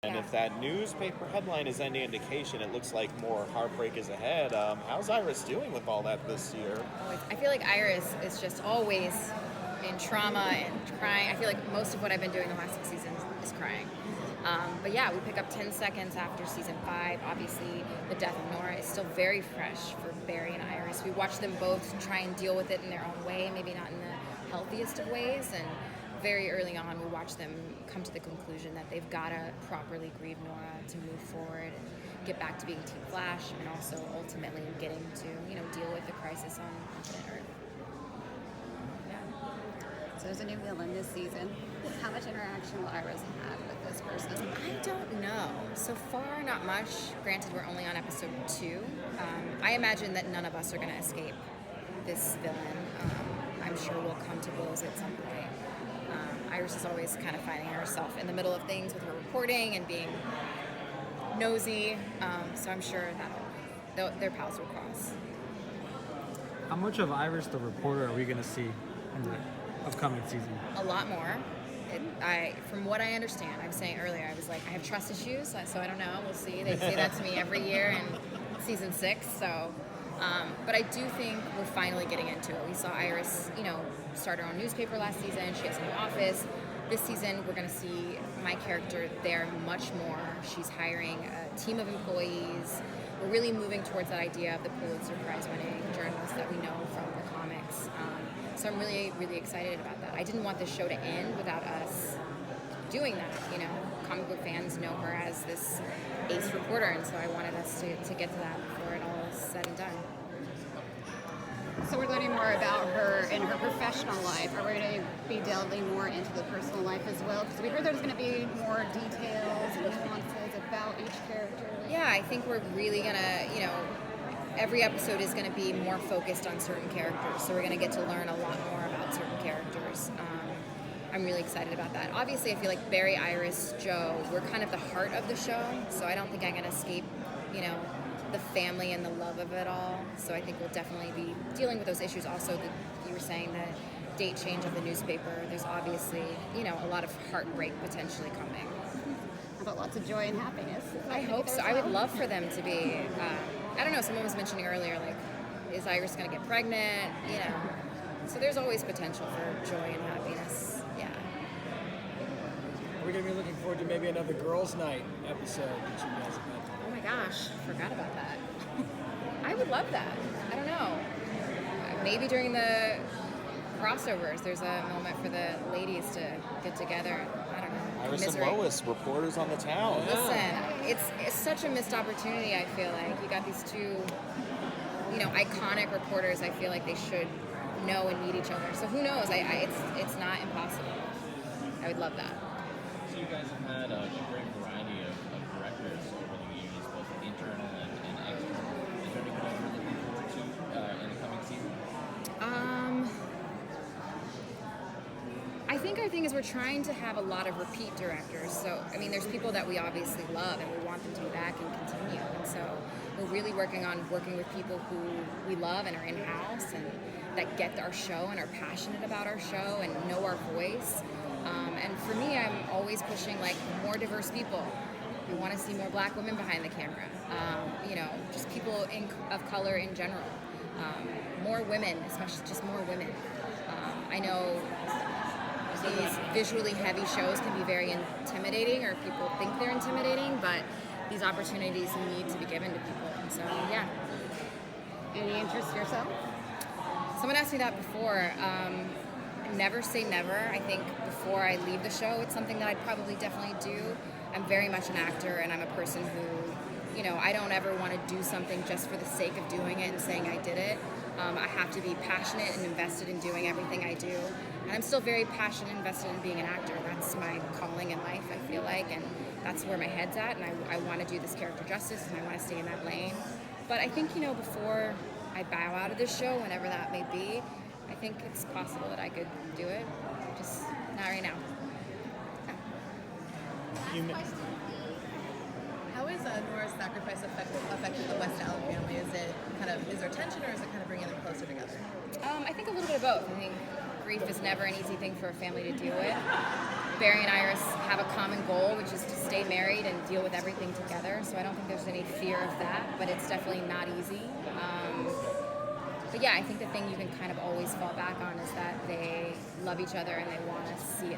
And Yeah. if that newspaper headline is any indication, it looks like more heartbreak is ahead. How's Iris doing with all that this year? I feel like Iris is just always in trauma and crying. I feel like most of what I've been doing the last 6 seasons is crying. But yeah, we pick up 10 seconds after season 5. Obviously, the death of Nora is still very fresh for Barry and Iris. We watch them both try and deal with it in their own way, maybe not in the healthiest of ways. And very early on, we watch them come to the conclusion that they've got to properly grieve Nora to move forward and get back to being Team Flash, and also ultimately getting to deal with the crisis on Infinite Earth. So there's a new villain this season. How much interaction will Iris have with this person? I don't know. So far, not much. Granted, we're only on episode 2. I imagine that none of us are going to escape this villain. I'm sure we'll come to blows at some point. Iris is always kind of finding herself in the middle of things with her reporting and being nosy. So I'm sure that their paths will cross. How much of Iris the reporter are we going to see in the upcoming season? A lot more. From what I understand, I was saying earlier, I was like, I have trust issues, so I don't know. We'll see. They say that to me every year in season 6. So, but I do think we're finally getting into it. We saw Iris, start her own newspaper last season. She has a new office. This season, we're going to see my character there much more. She's hiring a team of employees. We're really moving towards that idea of the Pulitzer Prize-winning journalist that we know from the comics. So I'm really, really excited about that. I didn't want this show to end without us doing that. Comic book fans know her as this ace reporter, and so I wanted us to get to that before it all is said and done. So we're learning more about her in her professional life. Are we going to be delving more into the personal life as well? Because we heard there's going to be more details and nuances about each character. Yeah, I think we're really going to, every episode is going to be more focused on certain characters. So we're going to get to learn a lot more about certain characters. I'm really excited about that. Obviously, I feel like Barry, Iris, Joe, we're kind of the heart of the show. So I don't think I'm going to escape, the family and the love of it all. So I think we'll definitely be dealing with those issues. Also, you were saying the date change of the newspaper. There's obviously, a lot of heartbreak potentially coming. How about lots of joy and happiness? I hope so. I would love for them to be, I don't know, someone was mentioning earlier, like, is Iris going to get pregnant? So there's always potential for joy and happiness. Yeah. We're going to be looking forward to maybe another Girls' Night episode that you guys have had. Oh my gosh, forgot about that. I would love that. I don't know. Maybe during the crossovers, there's a moment for the ladies to get together. I don't know. Iris and Lois, reporters on the town. Listen, it's such a missed opportunity, I feel like. You got these two, iconic reporters. I feel like they should know and meet each other. So who knows? It's not impossible. I would love that. So you guys have had a great variety of directors over the years, both internal and external. Is there anyone you're looking forward to in the coming season? I think our thing is we're trying to have a lot of repeat directors. So, there's people that we obviously love and we want them to be back and continue. And so we're really working with people who we love and are in-house and that get our show and are passionate about our show and know our voice. And for me, I'm always pushing more diverse people. We want to see more Black women behind the camera. Just people of color in general. More women, especially just more women. I know these visually heavy shows can be very intimidating, or people think they're intimidating, but these opportunities need to be given to people. And so, yeah. Any interest yourself? Someone asked me that before. Never say never. I think before I leave the show, it's something that I'd probably definitely do. I'm very much an actor, and I'm a person who, I don't ever want to do something just for the sake of doing it and saying I did it. I have to be passionate and invested in doing everything I do. And I'm still very passionate and invested in being an actor. That's my calling in life, I feel like, and that's where my head's at, and I want to do this character justice, and I want to stay in that lane. But I think, before I bow out of this show, whenever that may be, I think it's possible that I could do it. Just not right now. How is Nora's sacrifice affected the West Allen family? Is there tension, or is it kind of bringing them closer together? I think a little bit of both. I think grief is never an easy thing for a family to deal with. Barry and Iris have a common goal, which is to stay married and deal with everything together. So I don't think there's any fear of that, but it's definitely not easy. But yeah, I think the thing you can kind of always fall back on is that they love each other and they want to see